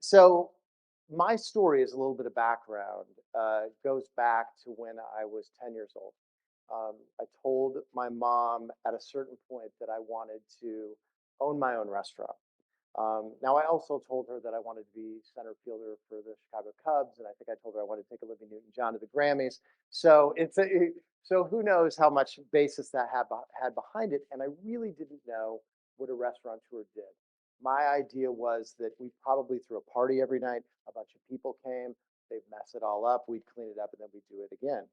So my story is a little bit of background. Goes back to when I was 10 years old. I told my mom at a certain point that I wanted to own my own restaurant. Now, I also told her that I wanted to be center fielder for the Chicago Cubs, and I think I told her I wanted to take Olivia Newton-John to the Grammys. So so who knows how much basis that had behind it, and I really didn't know what a restaurateur did. My idea was that we probably threw a party every night. A bunch of people came, they'd mess it all up, we'd clean it up, and then we'd do it again,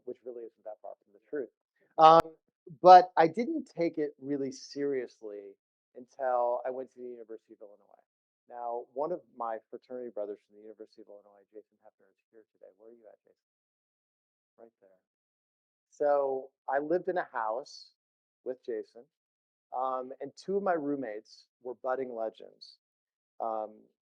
which really isn't that far from the truth. Um, but I didn't take it really seriously until I went to the University of Illinois. Now, one of my fraternity brothers from the University of Illinois, Jason Hefner, is here today. Where are you at, Jason? Right there. So I lived in a house with Jason, and two of my roommates were budding legends.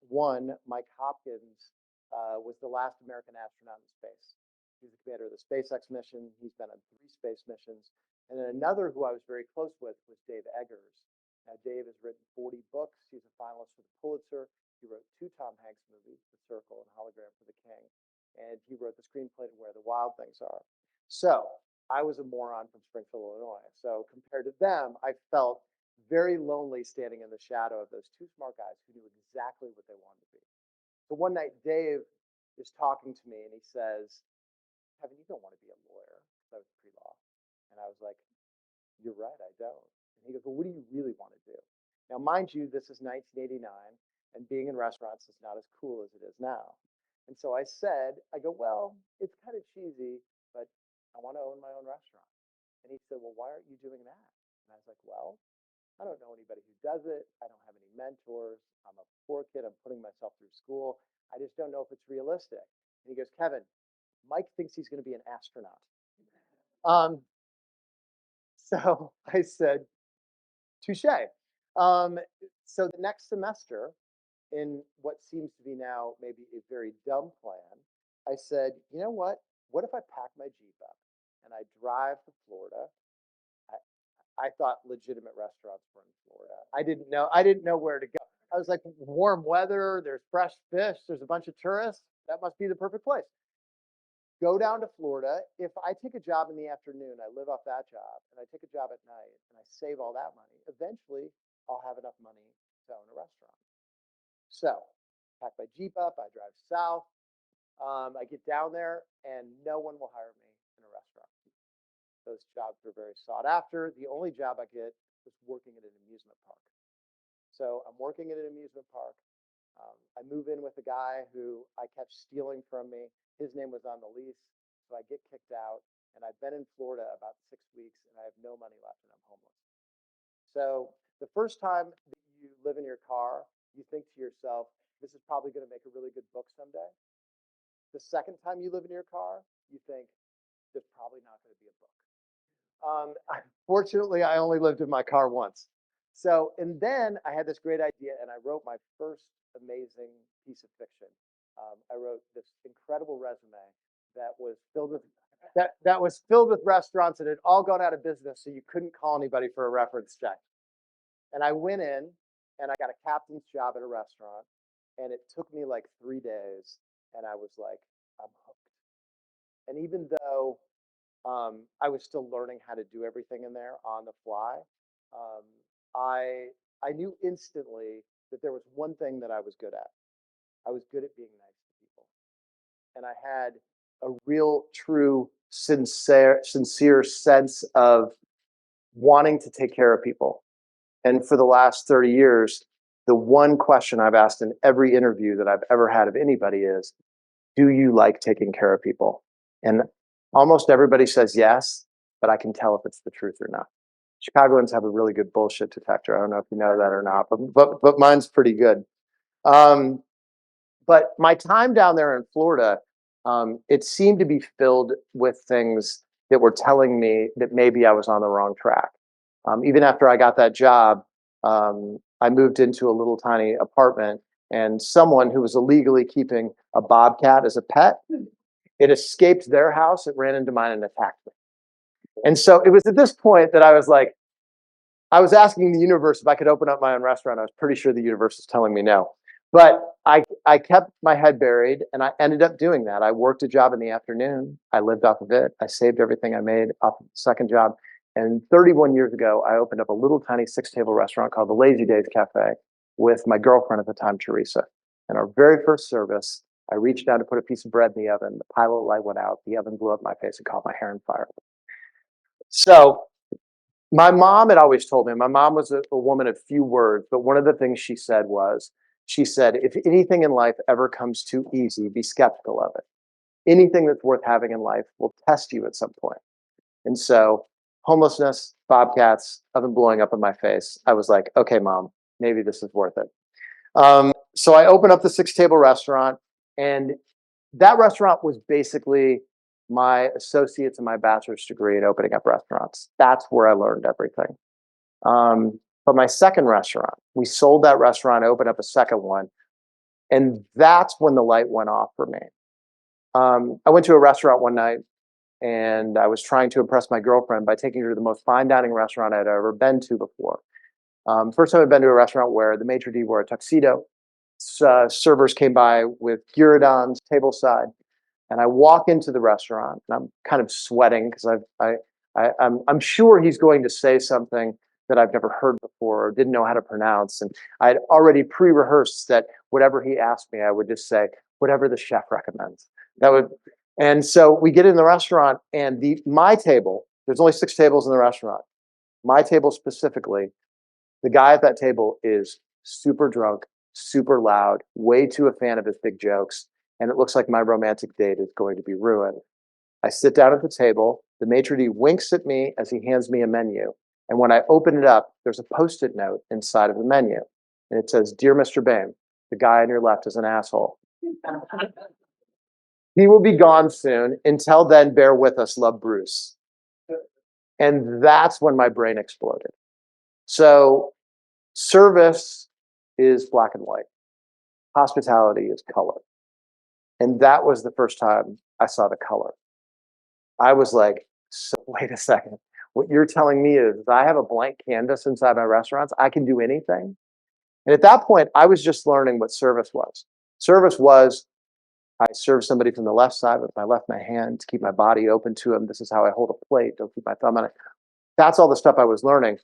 One, Mike Hopkins, was the last American astronaut in space. He's the commander of the SpaceX mission. He's been on 3 space missions. And then another who I was very close with was Dave Eggers. Now, Dave has written 40 books. He's a finalist for the Pulitzer. He wrote 2 Tom Hanks movies, The Circle and Hologram for the King. And he wrote the screenplay to Where the Wild Things Are. So I was a moron from Springfield, Illinois. So compared to them, I felt very lonely standing in the shadow of those 2 smart guys who knew exactly what they wanted to be. So one night, Dave is talking to me and he says, Kevin, you don't want to be a lawyer. Because I was pre-law. And I was like, you're right, I don't. And he goes, well, what do you really want to do? Now, mind you, this is 1989, and being in restaurants is not as cool as it is now. And so I said, I go, well, it's kind of cheesy, but I want to own my own restaurant. And he said, well, why aren't you doing that? And I was like, well, I don't know anybody who does it. I don't have any mentors. I'm a poor kid. I'm putting myself through school. I just don't know if it's realistic. And he goes, Kevin, Mike thinks he's going to be an astronaut. So I said, touche. So the next semester, in what seems to be now maybe a very dumb plan, I said, you know what? What if I pack my Jeep up and I drive to Florida? I thought legitimate restaurants were in Florida. I didn't know where to go. I was like, warm weather, there's fresh fish, there's a bunch of tourists. That must be the perfect place. Go down to Florida. If I take a job in the afternoon, I live off that job, and I take a job at night, and I save all that money, eventually I'll have enough money to own a restaurant. So, pack my Jeep up, I drive south. I get down there, and no one will hire me in a restaurant. Those jobs are very sought after. The only job I get is working at an amusement park. So I'm working at an amusement park. I move in with a guy who I catch stealing from me. His name was on the lease, so I get kicked out. And I've been in Florida about 6 weeks, and I have no money left, and I'm homeless. So the first time that you live in your car, you think to yourself, this is probably going to make a really good book someday. The second time you live in your car, you think, there's probably not going to be a book. Fortunately, I only lived in my car once. So, and then I had this great idea, and I wrote my first amazing piece of fiction. I wrote this incredible resume that was filled with that was filled with restaurants that had all gone out of business, so you couldn't call anybody for a reference check. And I went in, and I got a captain's job at a restaurant, and it took me like 3 days, and I was like, I'm hooked. And even though I was still learning how to do everything in there on the fly, um, I knew instantly that there was one thing that I was good at. I was good at being nice to people. And I had a real, true, sincere sense of wanting to take care of people. And for the last 30 years, the one question I've asked in every interview that I've ever had of anybody is, do you like taking care of people? And almost everybody says yes, but I can tell if it's the truth or not. Chicagoans have a really good bullshit detector. I don't know if you know that or not, but mine's pretty good. But my time down there in Florida, it seemed to be filled with things that were telling me that maybe I was on the wrong track. Even after I got that job, I moved into a little tiny apartment, and someone who was illegally keeping a bobcat as a pet, it escaped their house, it ran into mine and attacked me. And so it was at this point that I was like, I was asking the universe if I could open up my own restaurant. I was pretty sure the universe was telling me no. But I kept my head buried and I ended up doing that. I worked a job in the afternoon. I lived off of it. I saved everything I made off of the second job. And 31 years ago, I opened up a little tiny 6-table restaurant called the Lazy Days Cafe with my girlfriend at the time, Teresa. And our very first service, I reached down to put a piece of bread in the oven. The pilot light went out. The oven blew up my face and caught my hair on fire. So my mom had always told me, my mom was a woman of few words, but one of the things she said, if anything in life ever comes too easy, be skeptical of it. Anything that's worth having in life will test you at some point. And so homelessness, bobcats, oven blowing up in my face. I was like, okay, mom, maybe this is worth it. So I opened up the 6-table restaurant, and that restaurant was basically my associates and my bachelor's degree in opening up restaurants. That's where I learned everything. But my second restaurant, we sold that restaurant, opened up a second one, and that's when the light went off for me. I went to a restaurant one night and I was trying to impress my girlfriend by taking her to the most fine dining restaurant I'd ever been to before. First time I'd been to a restaurant where the maitre d' wore a tuxedo. Servers came by with gyrodons tableside, and I walk into the restaurant and I'm kind of sweating because I'm sure he's going to say something that I've never heard before or didn't know how to pronounce. And I'd already pre-rehearsed that whatever he asked me, I would just say, whatever the chef recommends. And so we get in the restaurant and my table, there's only 6 tables in the restaurant. My table specifically, the guy at that table is super drunk, super loud, way too a fan of his big jokes. And it looks like my romantic date is going to be ruined. I sit down at the table. The maitre d' winks at me as he hands me a menu. And when I open it up, there's a Post-it note inside of the menu. And it says, "Dear Mr. Boehm, the guy on your left is an asshole. He will be gone soon. Until then, bear with us. Love, Bruce." And that's when my brain exploded. So service is black and white. Hospitality is color. And that was the first time I saw the color. I was like, so wait a second. What you're telling me is I have a blank canvas inside my restaurants. I can do anything. And at that point, I was just learning what service was. Service was I serve somebody from the left side with my left hand to keep my body open to them. This is how I hold a plate. Don't keep my thumb on it. That's all the stuff I was learning.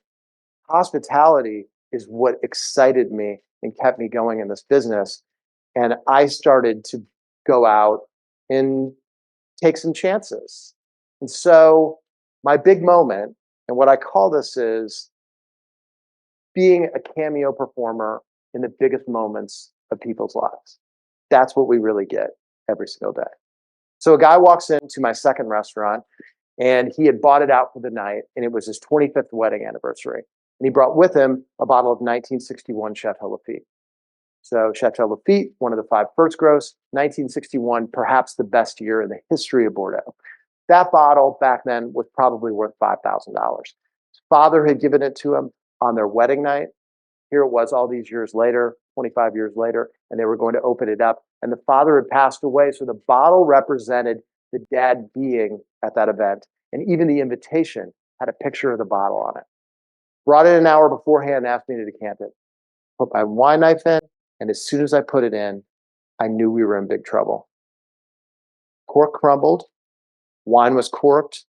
Hospitality is what excited me and kept me going in this business. And I started to go out and take some chances. And so my big moment, and what I call this is being a cameo performer in the biggest moments of people's lives. That's what we really get every single day. So a guy walks into my second restaurant and he had bought it out for the night, and it was his 25th wedding anniversary. And he brought with him a bottle of 1961 Chateau Lafite. So Chateau Lafite, one of the 5 first gross, 1961, perhaps the best year in the history of Bordeaux. That bottle back then was probably worth $5,000. His father had given it to him on their wedding night. Here it was all these years later, 25 years later, and they were going to open it up. And the father had passed away. So the bottle represented the dad being at that event. And even the invitation had a picture of the bottle on it. Brought it an hour beforehand, asked me to decant it. Put my wine knife in, and as soon as I put it in, I knew we were in big trouble. Cork crumbled, wine was corked,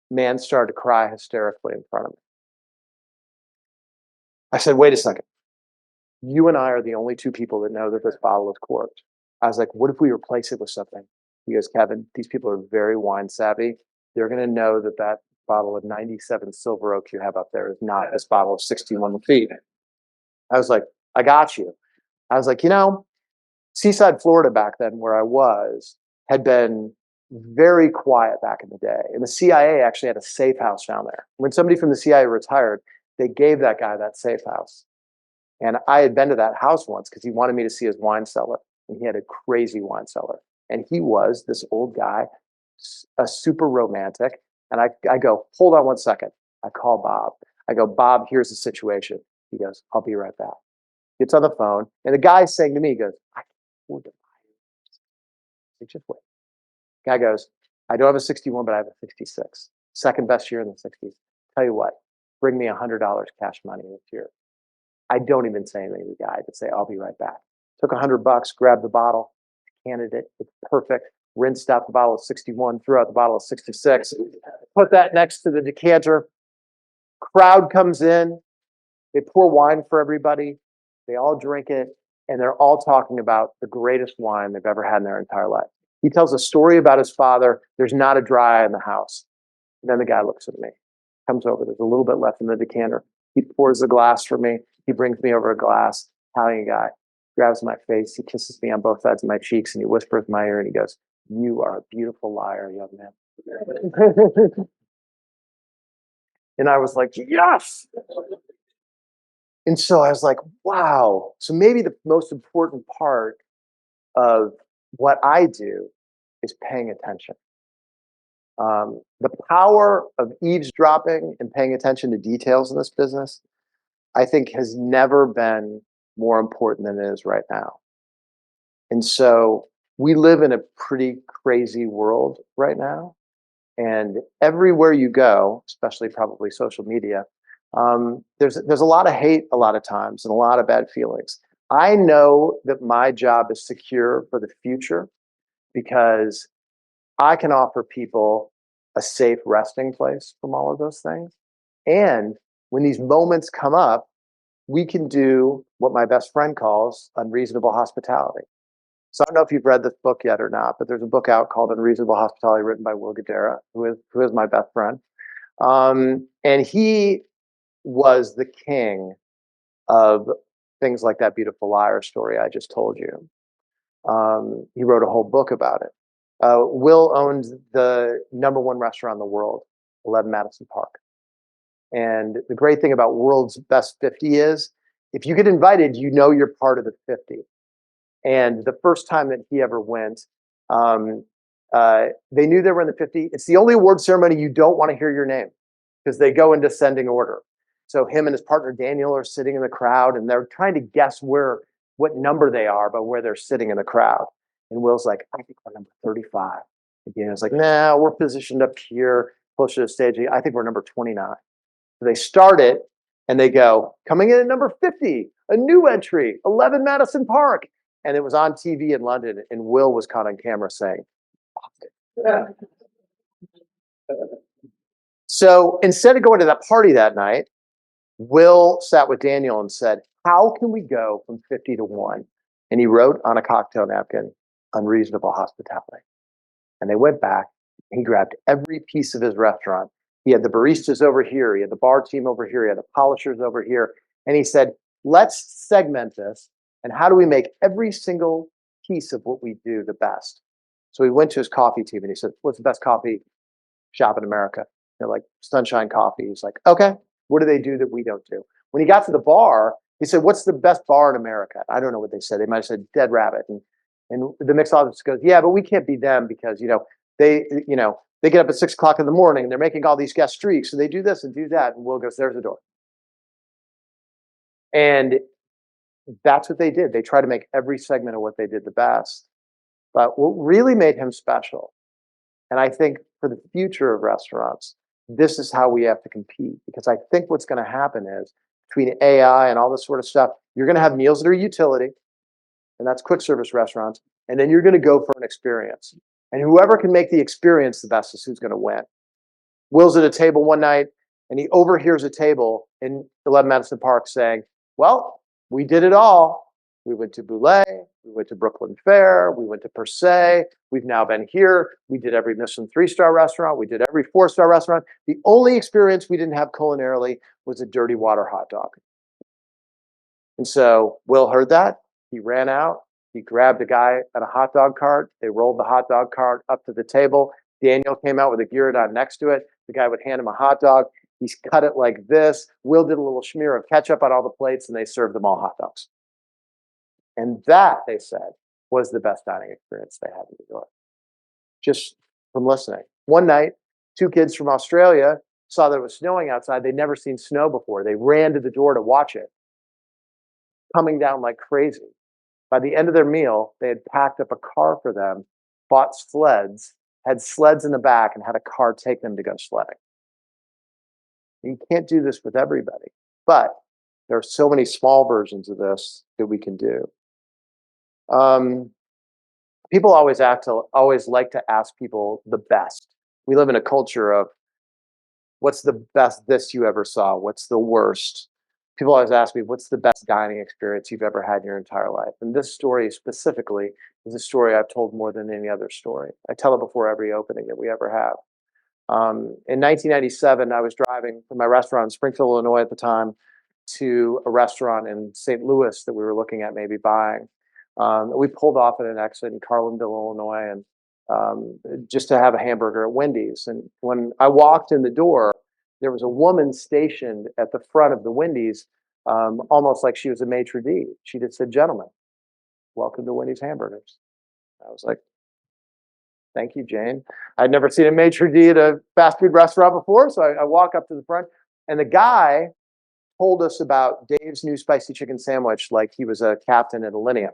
man started to cry hysterically in front of me. I said, wait a second. You and I are the only 2 people that know that this bottle is corked. I was like, what if we replace it with something? He goes, Kevin, these people are very wine savvy. They're going to know that that bottle of 97 Silver Oak you have up there is not this bottle of 61 Lafite. I was like, I got you. I was like, Seaside, Florida back then where I was had been very quiet back in the day. And the CIA actually had a safe house down there. When somebody from the CIA retired, they gave that guy that safe house. And I had been to that house once because he wanted me to see his wine cellar. And he had a crazy wine cellar. And he was this old guy, a super romantic. And I go, hold on one second. I call Bob. I go, Bob, here's the situation. He goes, I'll be right back. Gets on the phone. And the guy's saying to me, he goes, I can't afford to buy it. Just wait. Guy goes, I don't have a 61, but I have a 66. Second best year in the 60s. Tell you what, bring me $100 cash money this year. I don't even say anything to the guy. I just say, I'll be right back. Took $100, grabbed the bottle, canned it. It's perfect. Rinsed out the bottle of 61, threw out the bottle of 66, put that next to the decanter. Crowd comes in. They pour wine for everybody. They all drink it, and they're all talking about the greatest wine they've ever had in their entire life. He tells a story about his father. There's not a dry eye in the house. And then the guy looks at me, comes over. There's a little bit left in the decanter. He pours a glass for me. He brings me over a glass. Italian guy grabs my face. He kisses me on both sides of my cheeks, and he whispers in my ear, and he goes, "You are a beautiful liar, young man." And I was like, yes. And so I was like, wow. So maybe the most important part of what I do is paying attention. The power of eavesdropping and paying attention to details in this business, I think, has never been more important than it is right now. And so we live in a pretty crazy world right now. And everywhere you go, especially probably social media, there's a lot of hate a lot of times and a lot of bad feelings. I know that my job is secure for the future because I can offer people a safe resting place from all of those things. And when these moments come up, we can do what my best friend calls unreasonable hospitality. So I don't know if you've read this book yet or not, but there's a book out called Unreasonable Hospitality written by Will Guidara, who is my best friend. And he was the king of things like that beautiful liar story I just told you. He wrote a whole book about it. Will owns the #1 restaurant in the world, 11 Madison Park. And the great thing about World's Best 50 is if you get invited, you know you're part of the 50. And the first time that he ever went, um, they knew they were in the 50. It's the only award ceremony you don't want to hear your name because they go in descending order. So him and his partner Daniel are sitting in the crowd, and they're trying to guess what number they are by where they're sitting in the crowd. And Will's like, "I think we're number 35." And Daniel's like, "Nah, we're positioned up here, closer to the stage. I think we're number 29." So they start it, and they go, "Coming in at number 50, a new entry, 11 Madison Park." And it was on TV in London, and Will was caught on camera saying, "Fuck it." Yeah. So instead of going to that party that night, Will sat with Daniel and said, "How can we go from 50 to 1?" And he wrote on a cocktail napkin, "Unreasonable hospitality." And they went back. He grabbed every piece of his restaurant. He had the baristas over here. He had the bar team over here. He had the polishers over here. And he said, let's segment this. And how do we make every single piece of what we do the best? So he went to his coffee team and he said, "What's the best coffee shop in America?" They're like, "Sunshine Coffee." He's like, "Okay, what do they do that we don't do?" When he got to the bar, he said, "What's the best bar in America?" I don't know what they said. They might have said Dead Rabbit. And the mixologist goes, "Yeah, but we can't be them because, they get up at 6 o'clock in the morning and they're making all these guest streaks. So they do this and do that." And Will goes, "There's the door." And that's what they did. They tried to make every segment of what they did the best. But what really made him special, and I think for the future of restaurants, this is how we have to compete. Because I think what's going to happen is between AI and all this sort of stuff, you're going to have meals that are utility, and that's quick service restaurants. And then you're going to go for an experience. And whoever can make the experience the best is who's going to win. Will's at a table one night, and he overhears a table in 11 Madison Park saying, "Well, we did it all. We went to Boulay, we went to Brooklyn Fare, we went to Per Se, we've now been here. We did every Michelin 3-star restaurant, we did every 4-star restaurant. The only experience we didn't have culinarily was a dirty water hot dog." And so Will heard that. He ran out. He grabbed a guy at a hot dog cart. They rolled the hot dog cart up to the table. Daniel came out with a gyrodon next to it. The guy would hand him a hot dog. He's cut it like this. Will did a little smear of ketchup on all the plates, and they served them all hot dogs. And that, they said, was the best dining experience they had in New York, just from listening. One night, 2 kids from Australia saw that it was snowing outside. They'd never seen snow before. They ran to the door to watch it, coming down like crazy. By the end of their meal, they had packed up a car for them, bought sleds, had sleds in the back, and had a car take them to go sledding. You can't do this with everybody, but there are so many small versions of this that we can do. Um, People always like to ask people the best. We live in a culture of what's the best this you ever saw? What's the worst? People always ask me, what's the best dining experience you've ever had in your entire life? And this story specifically is a story I've told more than any other story. I tell it before every opening that we ever have. In 1997, I was driving from my restaurant in Springfield, Illinois at the time to a restaurant in St. Louis that we were looking at maybe buying. We pulled off at an exit in Carlinville, Illinois, and just to have a hamburger at Wendy's. And when I walked in the door, there was a woman stationed at the front of the Wendy's, almost like she was a maitre d'. She just said, "Gentlemen, welcome to Wendy's Hamburgers." I was like, "Thank you, Jane." I'd never seen a maitre d' at a fast food restaurant before, so I walk up to the front, and the guy told us about Dave's new spicy chicken sandwich like he was a captain at Alinea,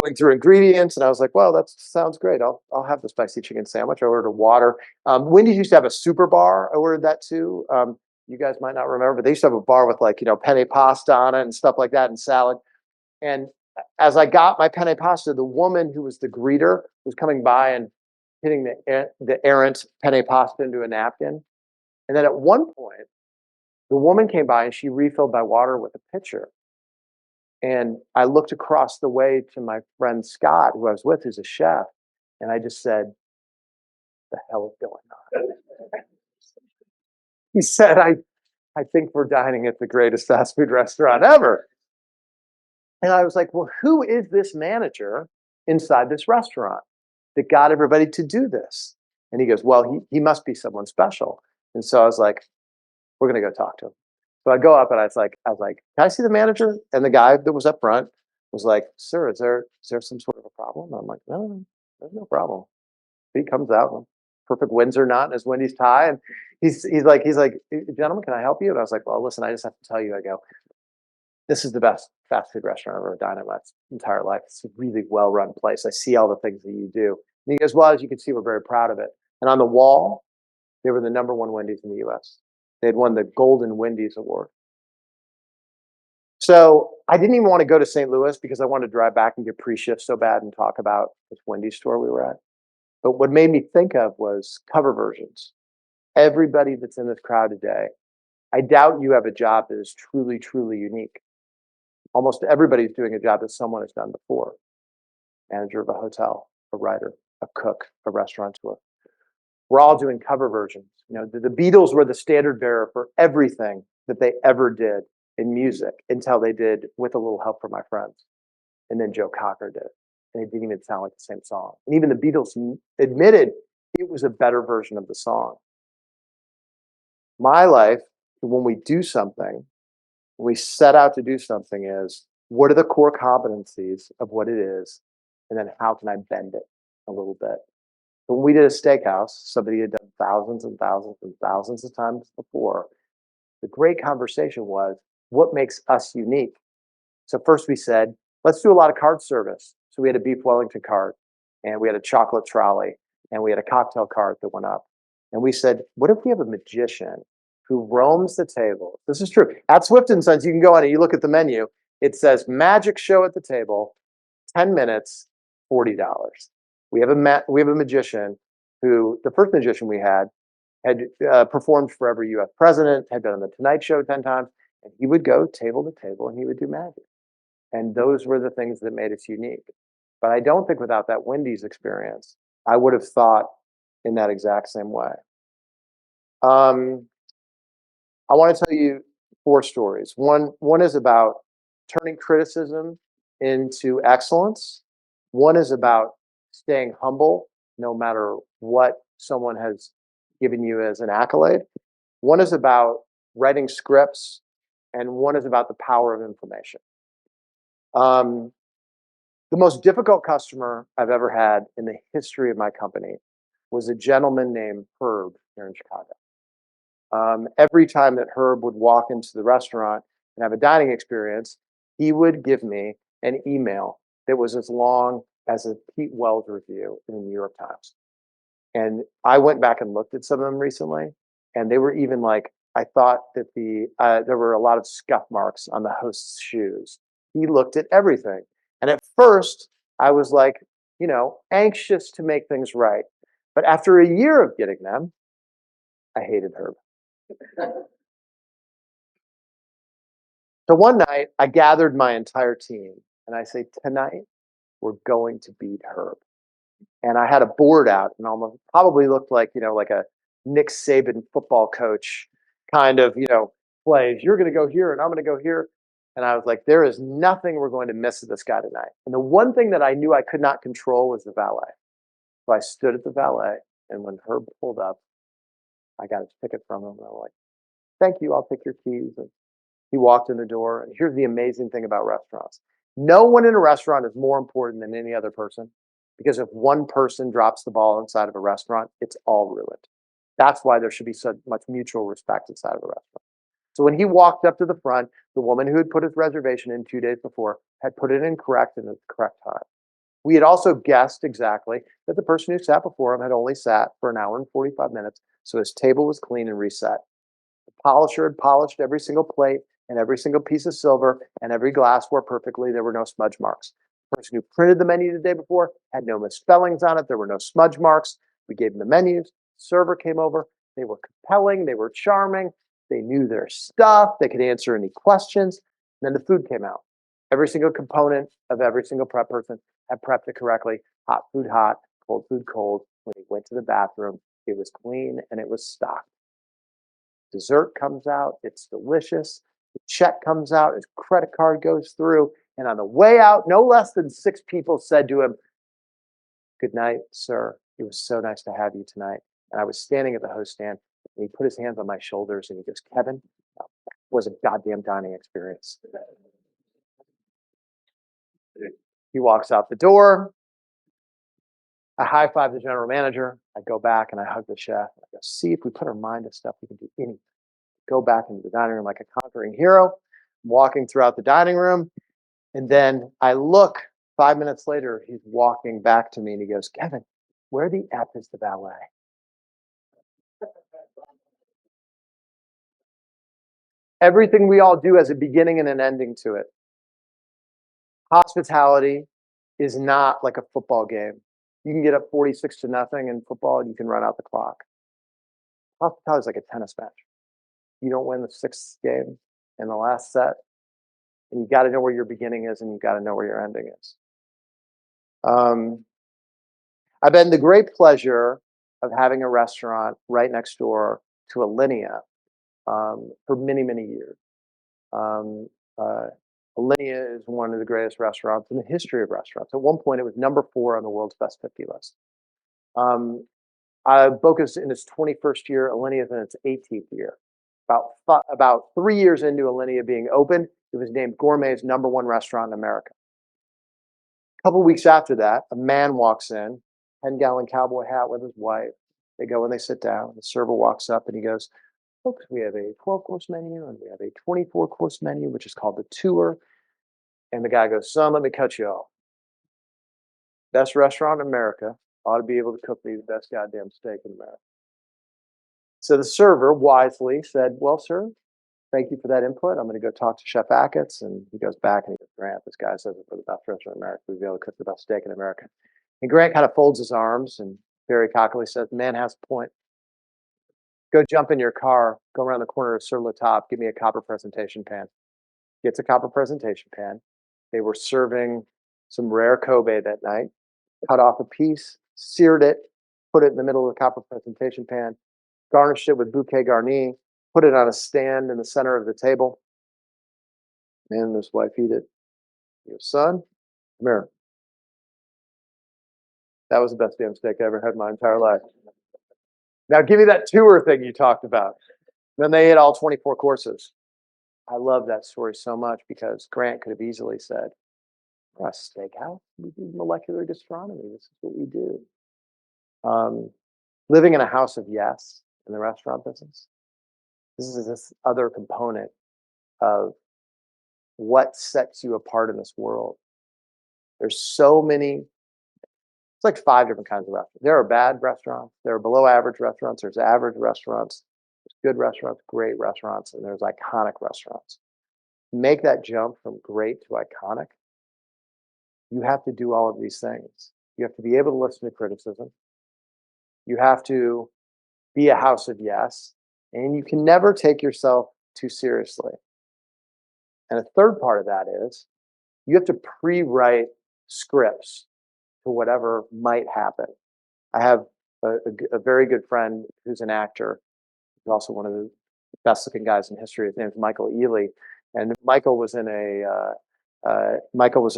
going through ingredients, and I was like, "Well, that sounds great. I'll have the spicy chicken sandwich." I ordered a water. Wendy's used to have a super bar. I ordered that too. You guys might not remember, but they used to have a bar with like penne pasta on it and stuff like that, and salad. And as I got my penne pasta, the woman who was the greeter was coming by and hitting the errant penne pasta into a napkin. And then at one point, the woman came by and she refilled my water with a pitcher. And I looked across the way to my friend Scott, who I was with, who's a chef, and I just said, "The hell is going on?" He said, I think we're dining at the greatest fast food restaurant ever." And I was like, "Well, who is this manager inside this restaurant that got everybody to do this?" And he goes, "Well, he must be someone special." And so I was like, "We're gonna go talk to him." So I go up and I was like, "Can I see the manager?" And the guy that was up front was like, "Sir, is there some sort of a problem?" And I'm like, "No, no, there's no problem." He comes out in a perfect Windsor knot and his Wendy's tie, and he's like, "Gentlemen, can I help you?" And I was like, "Well, listen, I just have to tell you." I go, "This is the best fast food restaurant I've ever dined in my entire life. It's a really well run place. I see all the things that you do." And he goes, "Well, as you can see, we're very proud of it." And on the wall, they were the number one Wendy's in the US. They had won the Golden Wendy's Award. So I didn't even want to go to St. Louis because I wanted to drive back and get pre-shift so bad and talk about this Wendy's store we were at. But what made me think of was cover versions. Everybody that's in this crowd today, I doubt you have a job that is truly, truly unique. Almost everybody's doing a job that someone has done before. Manager of a hotel, a writer, a cook, a restaurateur. We're all doing cover versions. The Beatles were the standard bearer for everything that they ever did in music until they did With a Little Help from My Friends. And then Joe Cocker did it. And it didn't even sound like the same song. And even the Beatles admitted it was a better version of the song. My life, when we do something, when we set out to do something, is what are the core competencies of what it is? And then how can I bend it a little bit? When we did a steakhouse, somebody had done thousands and thousands and thousands of times before. The great conversation was, what makes us unique? So first we said, let's do a lot of cart service. So we had a beef Wellington cart, and we had a chocolate trolley, and we had a cocktail cart that went up. And we said, what if we have a magician who roams the table? This is true. At Swift and Sons, you can go on and you look at the menu. It says magic show at the table, 10 minutes, $40. We have a magician who, the first magician we had performed for every U.S. president, had been on the Tonight Show 10 times, and he would go table to table and he would do magic. And those were the things that made us unique. But I don't think without that Wendy's experience, I would have thought in that exact same way. Um, I want to tell you four stories. One is about turning criticism into excellence. One is about staying humble no matter what someone has given you as an accolade. One is about writing scripts, and one is about the power of information. Um, the most difficult customer I've ever had in the history of my company was a gentleman named Herb here in Chicago. Every time that Herb would walk into the restaurant and have a dining experience, he would give me an email that was as long as a Pete Wells review in the New York Times. And I went back and looked at some of them recently, and they were even like, I thought that there were a lot of scuff marks on the host's shoes. He looked at everything. And at first, I was like, anxious to make things right. But after a year of getting them, I hated Herb. So one night, I gathered my entire team and I say, tonight, we're going to beat Herb. And I had a board out and almost probably looked like, like a Nick Saban football coach kind of, plays. You're going to go here and I'm going to go here. And I was like, there is nothing we're going to miss with this guy tonight. And the one thing that I knew I could not control was the valet. So I stood at the valet, and when Herb pulled up, I got his ticket from him. And I'm like, thank you, I'll take your keys. And he walked in the door. And here's the amazing thing about restaurants. No one in a restaurant is more important than any other person, because if one person drops the ball inside of a restaurant, it's all ruined. That's why there should be so much mutual respect inside of a restaurant. So when he walked up to the front, the woman who had put his reservation in 2 days before had put it in correct and at the correct time. We had also guessed exactly that the person who sat before him had only sat for an hour and 45 minutes, so his table was clean and reset. The polisher had polished every single plate and every single piece of silver and every glassware perfectly. There were no smudge marks. The person who printed the menu the day before had no misspellings on it. There were no smudge marks. We gave them the menus. The server came over. They were compelling. They were charming. They knew their stuff. They could answer any questions. And then the food came out. Every single component of every single prep person had prepped it correctly. Hot food hot, cold food cold. When he went to the bathroom, it was clean and it was stocked. Dessert comes out, it's delicious. The check comes out, his credit card goes through. And on the way out, no less than 6 people said to him, good night, sir. It was so nice to have you tonight. And I was standing at the host stand, and he put his hands on my shoulders and he goes, Kevin, that was a goddamn dining experience. He walks out the door. I high five the general manager. I go back and I hug the chef. I go, see, if we put our mind to stuff, we can do anything. Go back into the dining room like a conquering hero. I'm walking throughout the dining room. And then I look 5 minutes later, he's walking back to me and he goes, Kevin, where the F is the valet? Everything we all do has a beginning and an ending to it. Hospitality is not like a football game. You can get up 46-0 in football and you can run out the clock. Hospitality is like a tennis match. You don't win the 6th game in the last set, and you got to know where your beginning is and you got to know where your ending is. I've had the great pleasure of having a restaurant right next door to Alinea for many, many years. Um, uh, Alinea is one of the greatest restaurants in the history of restaurants. At one point, it was number 4 on the world's best 50 list. Boca's in its 21st year. Alinea is in its 18th year. About 3 years into Alinea being open, it was named Gourmet's #1 restaurant in America. A couple weeks after that, a man walks in, 10-gallon cowboy hat with his wife. They go and they sit down. The server walks up and he goes, folks, we have a 12-course menu and we have a 24-course menu, which is called the tour. And the guy goes, son, let me cut you off. Best restaurant in America ought to be able to cook me the best goddamn steak in America. So the server wisely said, well, sir, thank you for that input. I'm going to go talk to Chef Achatz. And he goes back and he goes, Grant, this guy says it for the best restaurant in America. We'll be able to cook the best steak in America. And Grant kind of folds his arms and very cockily says, the man has a point. Go jump in your car, go around the corner of Sur La Table, give me a copper presentation pan. Gets a copper presentation pan. They were serving some rare Kobe that night. Cut off a piece, seared it, put it in the middle of the copper presentation pan, garnished it with bouquet garni, put it on a stand in the center of the table. Man and his wife eat it. He goes, son, come here. That was the best damn steak I ever had in my entire life. Now give me that tour thing you talked about. Then they ate all 24 courses. I love that story so much because Grant could have easily said, we're a steakhouse. We do molecular gastronomy. This is what we do. Living in a house of yes in the restaurant business. This is this other component of what sets you apart in this world. There's so many, it's like 5 different kinds of restaurants. There are bad restaurants, there are below average restaurants, there's average restaurants, there's good restaurants, great restaurants, and there's iconic restaurants. Make that jump from great to iconic. you have to do all of these things. You have to be able to listen to criticism. You have to be a house of yes, and you can never take yourself too seriously. And a third part of that is you have to pre-write scripts to whatever might happen. I have a very good friend who's an actor. He's also one of the best looking guys in history. His name is Michael Ealy, and Michael was in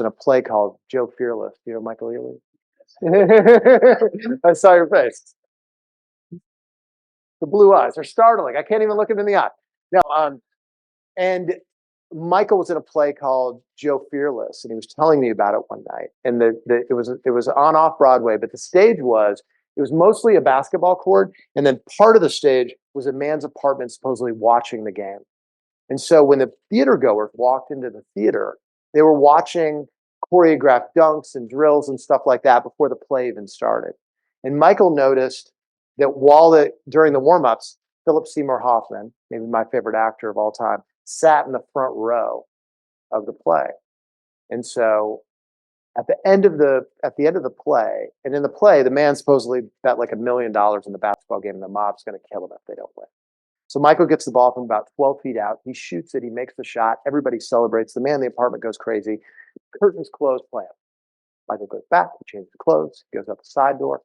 a play called Joe Fearless. Do you know Michael Ealy? I saw your face. The blue eyes are startling. I can't even look him in the eye. No, and Michael was in a play called Joe Fearless, and he was telling me about it one night. And it was on off Broadway, but the stage was it was mostly a basketball court, and then part of the stage was a man's apartment, supposedly watching the game. And so when the theater goers walked into the theater, they were watching choreographed dunks and drills and stuff like that before the play even started. And Michael noticed that during the warm-ups, Philip Seymour Hoffman, maybe my favorite actor of all time, sat in the front row of the play. And so at the end of the play, and in the play, the man supposedly bet like $1 million in the basketball game, and the mob's going to kill him if they don't win. So Michael gets the ball from about 12 feet out. He shoots it. He makes the shot. Everybody celebrates. The man in the apartment goes crazy. Curtains close, plan. Michael goes back. He changes clothes. He goes out the side door.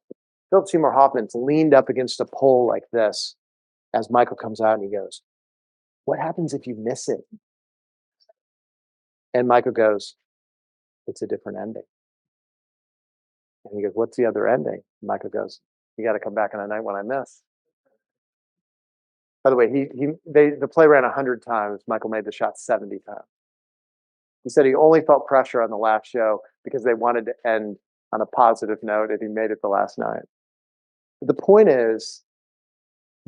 Philip Seymour Hoffman's leaned up against a pole like this as Michael comes out, and he goes, "What happens if you miss it?" And Michael goes, "It's a different ending." And he goes, "What's the other ending?" And Michael goes, "You got to come back on a night when I miss." By the way, the play ran 100 times. Michael made the shot 70 times. He said he only felt pressure on the last show because they wanted to end on a positive note, and he made it the last night. But the point is,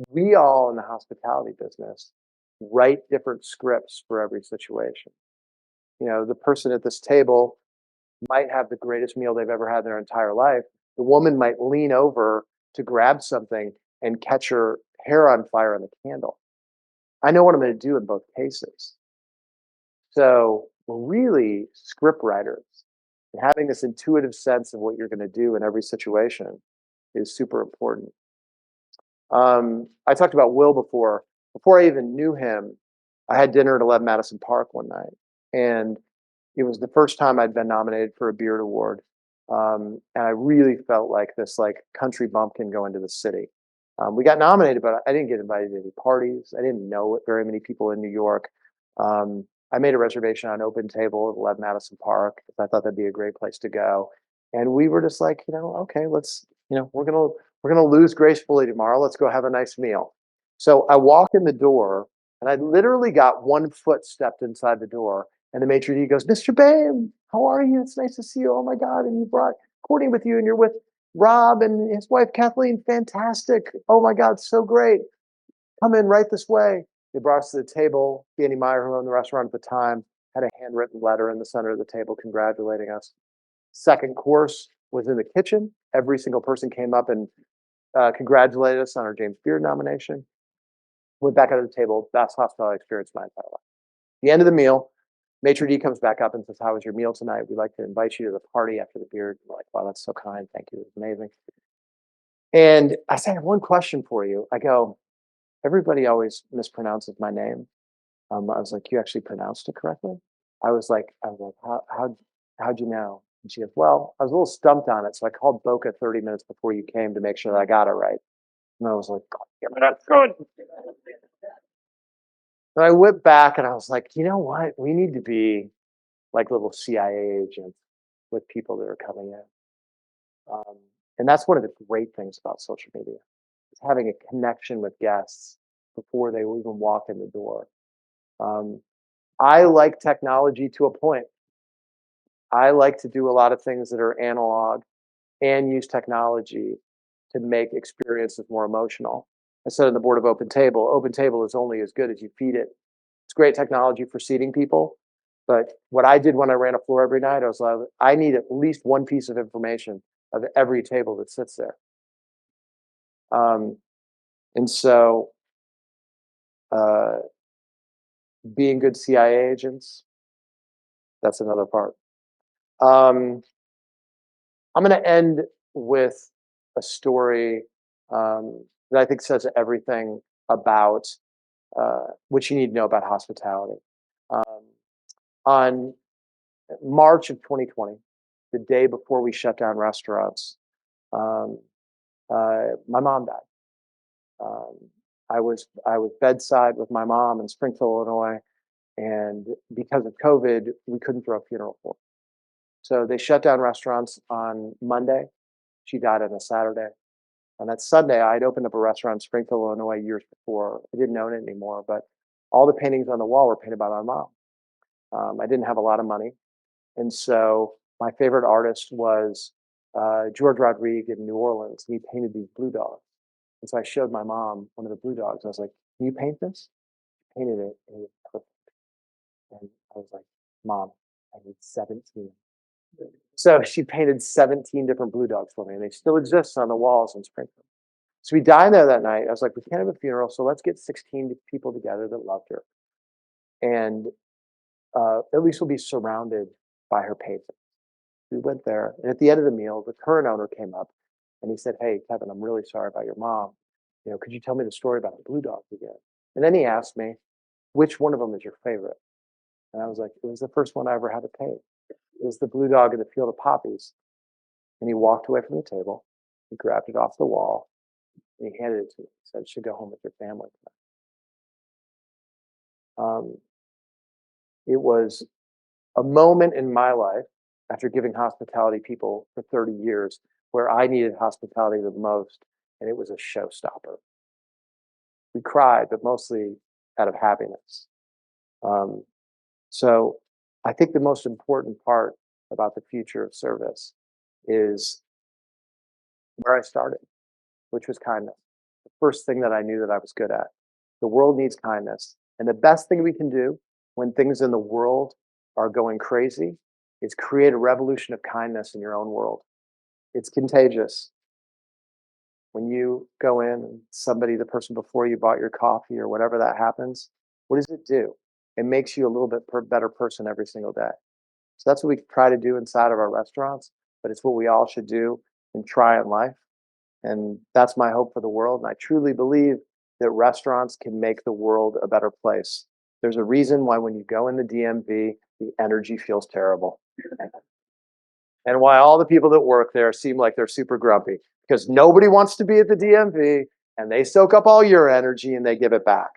we all in the hospitality business write different scripts for every situation. The person at this table might have the greatest meal they've ever had in their entire life. The woman might lean over to grab something and catch her hair on fire on the candle. I know what I'm going to do in both cases. So we're really script writers. And having this intuitive sense of what you're going to do in every situation is super important. I talked about Will before. Before I even knew him, I had dinner at 11 Madison Park one night, and it was the first time I'd been nominated for a Beard Award, and I really felt like this country bumpkin going to the city. We got nominated, but I didn't get invited to any parties. I didn't know very many people in New York. I made a reservation on Open Table at 11 Madison Park. I thought that'd be a great place to go, and we were just like, okay, let's, we're gonna lose gracefully tomorrow. Let's go have a nice meal. So I walk in the door, and I literally got one foot stepped inside the door, and the maitre d' goes, "Mr. Bam, how are you? It's nice to see you. Oh my God, and you brought Courtney with you, and you're with Rob and his wife Kathleen. Fantastic. Oh my God, so great. Come in right this way." They brought us to the table. Danny Meyer, who owned the restaurant at the time, had a handwritten letter in the center of the table congratulating us. Second course was in the kitchen. Every single person came up and congratulated us on our James Beard nomination. Went back out of the table. Best hospitality experience of my entire life. The end of the meal, maitre d' comes back up and says, "How was your meal tonight? We'd like to invite you to the party after the beard." We're like, "Wow, that's so kind. Thank you. It was amazing." And I said, "I have one question for you." I go, "Everybody always mispronounces my name." I was like, "You actually pronounced it correctly?" I was like, how'd you know?" And she goes, "Well, I was a little stumped on it, so I called Boca 30 minutes before you came to make sure that I got it right." And I was like, "God damn it, that's good." And I went back and I was like, "You know what? We need to be like little CIA agents with people that are coming in." Um, and that's one of the great things about social media is having a connection with guests before they even walk in the door. Um, I like technology to a point. I like to do a lot of things that are analog and use technology to make experiences more emotional. I said on the board of Open Table is only as good as you feed it. It's great technology for seating people, but what I did when I ran a floor every night, I was like, I need at least one piece of information of every table that sits there. Um, and so, uh, being good CIA agents, that's another part. Um, I'm going to end with a story that I think says everything about what you need to know about hospitality. Um, on March of 2020, the day before we shut down restaurants, um, my mom died. Um, I was bedside with my mom in Springfield, Illinois, and because of COVID, we couldn't throw a funeral for her. So they shut down restaurants on Monday. She died on a Saturday. On that Sunday, I'd opened up a restaurant in Springfield, Illinois years before. I didn't own it anymore, but all the paintings on the wall were painted by my mom. I didn't have a lot of money. And so my favorite artist was George Rodriguez in New Orleans. And he painted these blue dogs. And so I showed my mom one of the blue dogs. I was like, "Can you paint this?" She painted it, and it was perfect. And I was like, "Mom, I need 17." So she painted 17 different blue dogs for me, and they still exist on the walls in Springfield. So we dined there that night. I was like, "We can't have a funeral, so let's get 16 people together that loved her, and at least we'll be surrounded by her paintings." We went there, and at the end of the meal, the current owner came up, and he said, "Hey, Kevin, I'm really sorry about your mom. Could you tell me the story about the blue dogs again?" And then he asked me, "Which one of them is your favorite?" And I was like, "It was the first one I ever had to paint. It was the blue dog in the field of poppies." And he walked away from the table. He grabbed it off the wall and he handed it to me. He said, "You should go home with your family tonight." It was a moment in my life after giving hospitality people for 30 years where I needed hospitality the most, and it was a showstopper. We cried, but mostly out of happiness. Um, so I think the most important part about the future of service is where I started, which was kindness. The first thing that I knew that I was good at. The world needs kindness. And the best thing we can do when things in the world are going crazy is create a revolution of kindness in your own world. It's contagious. When you go in and somebody, the person before you bought your coffee or whatever that happens, what does it do? It makes you a little bit better person every single day. So that's what we try to do inside of our restaurants, but it's what we all should do and try in life. And that's my hope for the world. And I truly believe that restaurants can make the world a better place. There's a reason why when you go in the DMV, the energy feels terrible. And why all the people that work there seem like they're super grumpy because nobody wants to be at the DMV and they soak up all your energy and they give it back.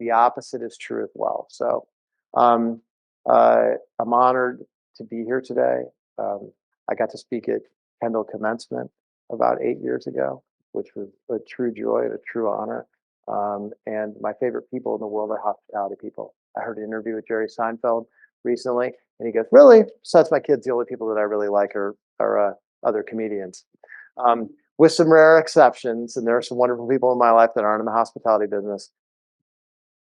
The opposite is true as well. So um, I'm honored to be here today. Um, I got to speak at Kendall Commencement about 8 years ago, which was a true joy and a true honor. And my favorite people in the world are hospitality people. I heard an interview with Jerry Seinfeld recently, and he goes, "Really? Besides my kids, the only people that I really like are other comedians." With some rare exceptions, and there are some wonderful people in my life that aren't in the hospitality business.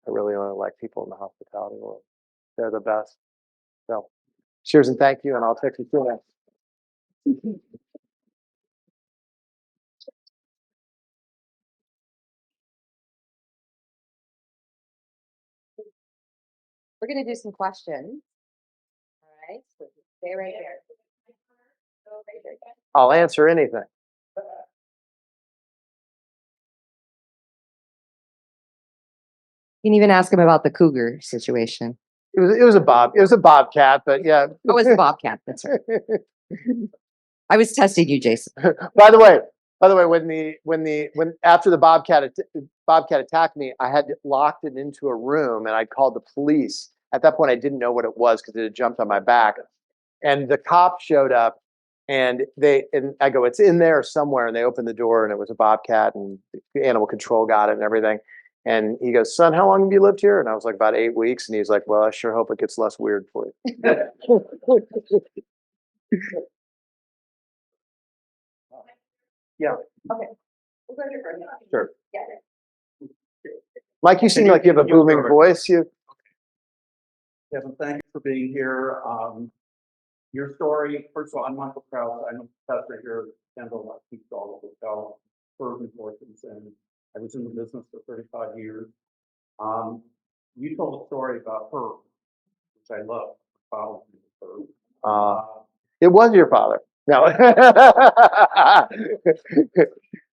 I really only like people in the hospitality world. They're the best. So cheers and thank you, and I'll take you through that. We're gonna do some questions. All right, so stay right there. Go right there. I'll answer anything. You can even ask him about the cougar situation. It was a bobcat, but yeah. Oh, it's the bobcat. That's right. I was testing you, Jason. by the way, when after the bobcat attacked me, I had locked it into a room and I called the police. At that point, I didn't know what it was because it had jumped on my back, and the cop showed up, and I go, "It's in there somewhere," and they opened the door, and it was a bobcat, and the animal control got it and everything. And he goes, "Son, how long have you lived here?" And I was like, "About 8 weeks." And he's like, "Well, I sure hope it gets less weird for you." Yeah, Okay. We'll go here first. sure. Yeah. Mike, you seem like you have a booming voice. Kevin, thank you for being here. Your story, first of all, I'm Michael Krause. I'm a professor here at Kendall. I teach all the hotel tourism courses, and I was in the business for 35 years. You told a story about her, which I love, following her. It was your father. No.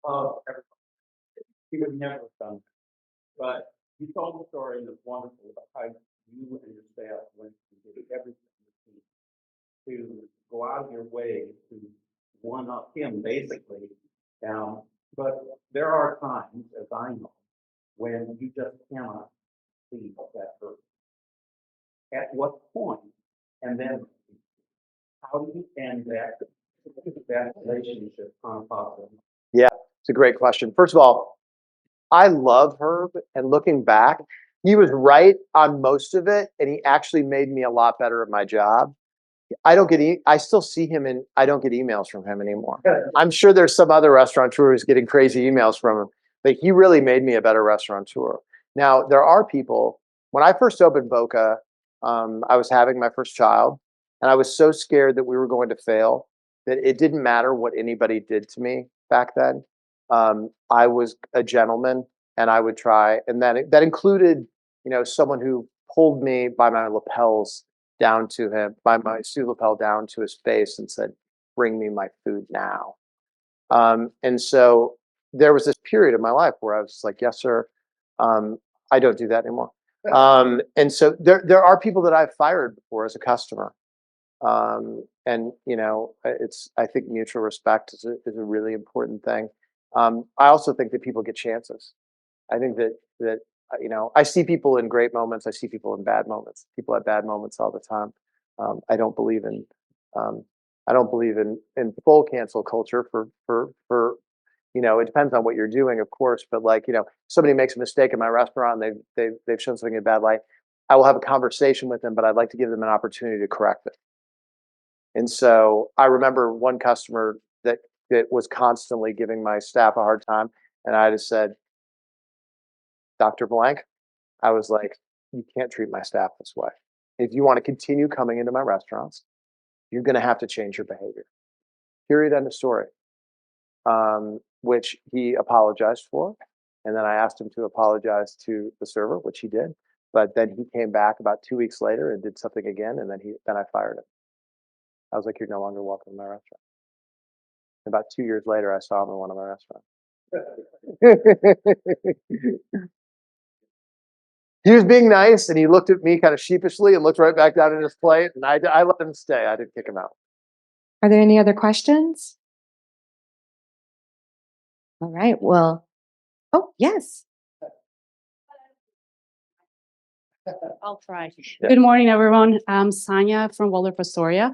Oh, he would never have done that. But you told the story and it's wonderful about how you and your staff went and did everything to go out of your way to one up him, basically. But there are times, as I know, when you just cannot see that person. At what point, and then how do you end that relationship on a positive? Yeah, it's a great question. First of all, I love Herb, and looking back, he was right on most of it, and he actually made me a lot better at my job. I still see him and I don't get emails from him anymore. I'm sure there's some other restaurateur who's getting crazy emails from him, but he really made me a better restaurateur. Now, there are people, when I first opened Boca, I was having my first child, and I was so scared that we were going to fail that it didn't matter what anybody did to me back then. I was a gentleman and I would try, and that included, someone who pulled me by my lapels down to him, by my suit lapel down to his face and said, "Bring me my food now." And so there was this period of my life where I was just like, "Yes, sir." Um, I don't do that anymore. And so there are people that I've fired before as a customer. And I think mutual respect is a really important thing. I also think that people get chances. I think that I see people in great moments. I see people in bad moments. People have bad moments all the time. I don't believe in um, I don't believe in full cancel culture for. It depends on what you're doing, of course. But like somebody makes a mistake in my restaurant, and they've shown something in a bad light. I will have a conversation with them, but I'd like to give them an opportunity to correct it. And so I remember one customer that was constantly giving my staff a hard time, and I just said, "Dr. Blank," I was like, "You can't treat my staff this way. If you want to continue coming into my restaurants, you're going to have to change your behavior." Period. End of story. Which he apologized for, and then I asked him to apologize to the server, which he did. But then he came back about 2 weeks later and did something again, and then I fired him. I was like, "You're no longer welcome in my restaurant." About 2 years later, I saw him in one of my restaurants. He was being nice, and he looked at me kind of sheepishly and looked right back down at his plate, and I let him stay. I didn't kick him out. Are there any other questions? All right. Well, oh, yes. I'll try. Yeah. Good morning, everyone. I'm Sanya from Waldorf Astoria,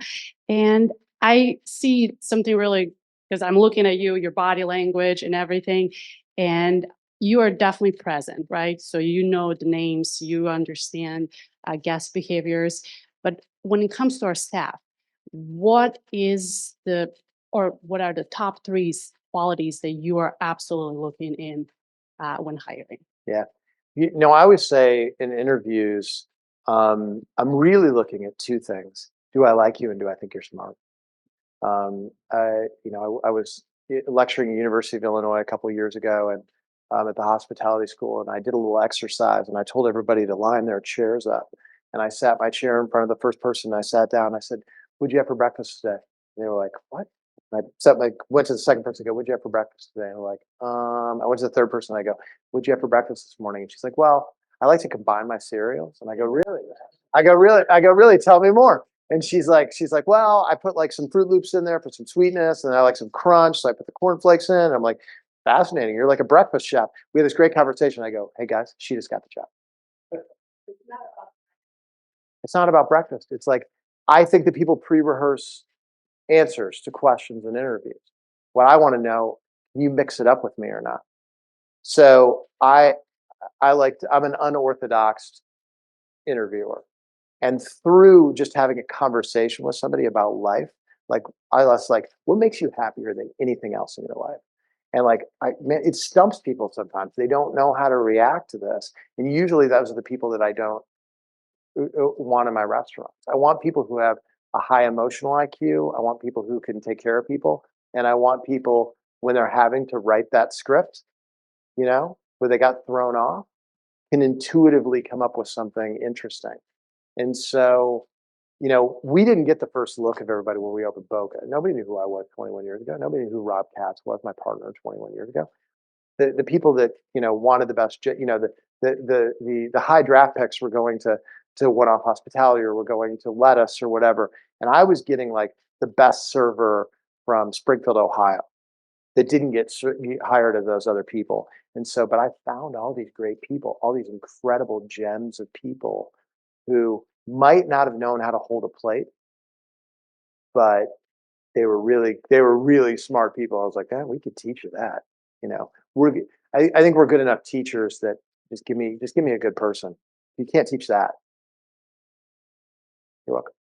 and I see something really, because I'm looking at you, your body language and everything, and you are definitely present, right? So you know the names, you understand guest behaviors. But when it comes to our staff, what is what are the top three qualities that you are absolutely looking in when hiring? Yeah. I always say in interviews, I'm really looking at two things. Do I like you, and do I think you're smart? I was lecturing at University of Illinois a couple of years ago, and at the hospitality school, and I did a little exercise, and I told everybody to line their chairs up, and I sat my chair in front of the first person. I sat down. I said, "What'd you have for breakfast today?" And they were like, "What?" And went to the second person. I go, "What'd you have for breakfast today?" And they're like, I went to the third person. I go, "What'd you have for breakfast this morning?" And she's like, "Well, I like to combine my cereals." And I go, "Really?" I go, "Really? Tell me more." And she's like, "Well, I put like some Fruit Loops in there for some sweetness, and I like some crunch, so I put the cornflakes in." I'm like, "Fascinating. You're like a breakfast chef." We had this great conversation. I go, "Hey guys, she just got the job." It's not about breakfast. It's like I think that people pre-rehearse answers to questions in interviews. What I want to know, can you mix it up with me or not? So I'm an unorthodox interviewer. And through just having a conversation with somebody about life, like I was like, what makes you happier than anything else in your life? And like, man, it stumps people sometimes. They don't know how to react to this. And usually those are the people that I don't want in my restaurants. I want people who have a high emotional IQ. I want people who can take care of people. And I want people when they're having to write that script, where they got thrown off, can intuitively come up with something interesting. And so we didn't get the first look of everybody when we opened Boca. Nobody knew who I was 21 years ago. Nobody knew who Rob Katz was, my partner 21 years ago. The people that wanted the best, the high draft picks were going to One Off Hospitality or were going to Lettuce or whatever, and I was getting like the best server from Springfield, Ohio, that didn't get hired as those other people. And so, but I found all these great people, all these incredible gems of people who might not have known how to hold a plate, but they were really smart people. I was like, we could teach you that. You know, we're I think we're good enough teachers that just give me a good person. You can't teach that. You're welcome.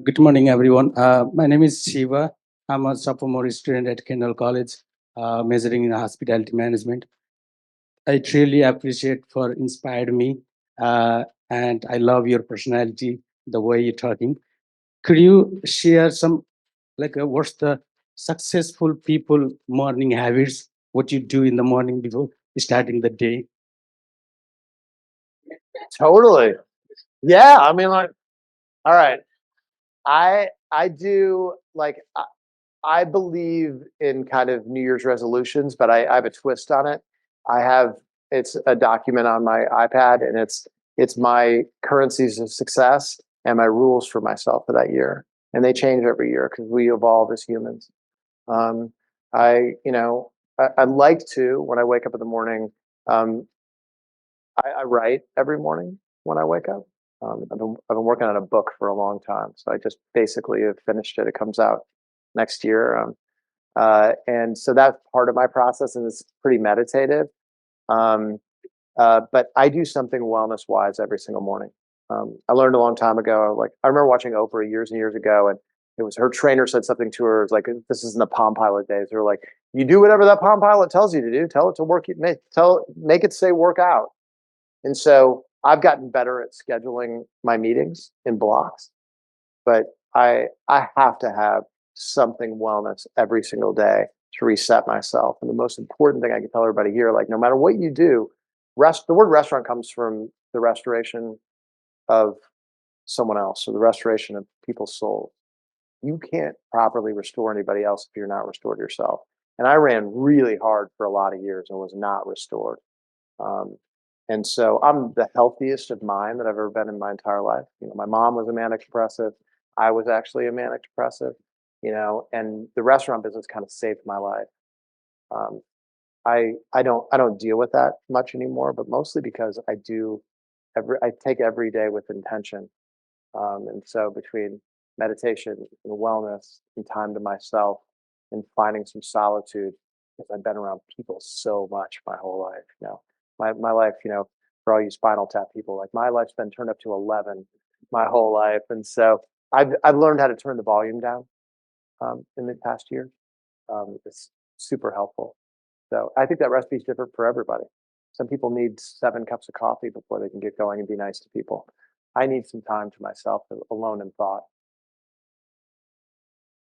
Good morning, everyone. My name is Shiva. I'm a sophomore student at Kendall College, majoring in hospitality management. I truly appreciate for inspired me, and I love your personality, the way you're talking. Could you share some, like, what's the successful people morning habits? What you do in the morning before starting the day? Totally. Yeah. I mean, like, all right. I do like I believe in kind of New Year's resolutions, but I have a twist on it. I have it's a document on my iPad, and it's my currencies of success and my rules for myself for that year, and they change every year because we evolve as humans. Um, I like to when I wake up in the morning. Um, I write every morning when I wake up. I've been working on a book for a long time, so I just basically have finished it. It comes out next year, and so that's part of my process, and it's pretty meditative. Um, but I do something wellness wise every single morning. I learned a long time ago. Like I remember watching Oprah years and years ago, and it was her trainer said something to her. It was like this is in the Palm Pilot days. They were like, "You do whatever that Palm Pilot tells you to do. Tell it to work. Make it say work out." And so I've gotten better at scheduling my meetings in blocks, but I have to have something wellness every single day to reset myself. And the most important thing I can tell everybody here, like no matter what you do, the word restaurant comes from the restoration of someone else or the restoration of people's souls. You can't properly restore anybody else if you're not restored yourself. And I ran really hard for a lot of years and was not restored. Um, and so I'm the healthiest of mind that I've ever been in my entire life. My mom was a manic depressive. I was actually a manic depressive, and the restaurant business kind of saved my life. Um, I don't deal with that much anymore, but mostly because I take every day with intention. And so between meditation and wellness and time to myself and finding some solitude, because I've been around people so much my whole life. My life, for all you Spinal Tap people, like my life's been turned up to 11 my whole life. And so I've learned how to turn the volume down in the past year. It's super helpful. So I think that recipe is different for everybody. Some people need 7 cups of coffee before they can get going and be nice to people. I need some time to myself alone in thought.